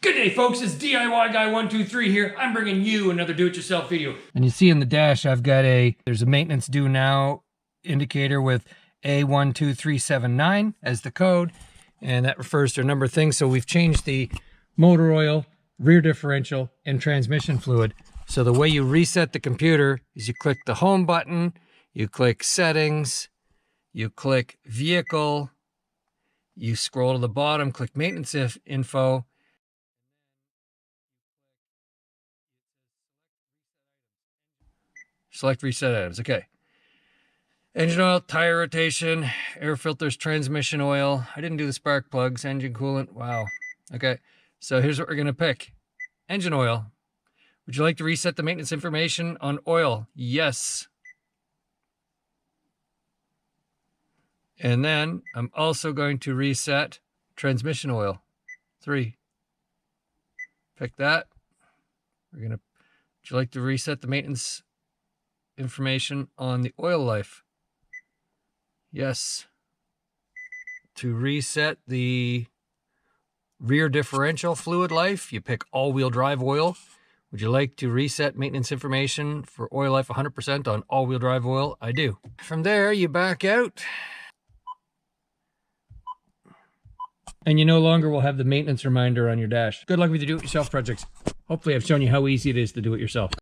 Good day, folks. It's DIY Guy 123 here. I'm bringing you another do-it-yourself video. And you see in the dash, I've got there's a maintenance due now indicator with A12379 as the code, and that refers to a number of things. So we've changed the motor oil, rear differential, and transmission fluid. So the way you reset the computer is you click the home button, you click settings, you click vehicle, you scroll to the bottom, click maintenance info, select reset items. Okay. Engine oil, tire rotation, air filters, transmission oil. I didn't do the spark plugs, engine coolant. Wow. Okay. So here's what we're going to pick. Engine oil. Would you like to reset the maintenance information on oil? Yes. And then I'm also going to reset transmission oil. 3. Pick that. Would you like to reset the maintenance information on the oil life? Yes. To reset the rear differential fluid life, you pick all-wheel drive oil. Would you like to reset maintenance information for oil life 100% on all-wheel drive oil? I do. From there, you back out. And you no longer will have the maintenance reminder on your dash. Good luck with your do-it-yourself projects. Hopefully I've shown you how easy it is to do it yourself.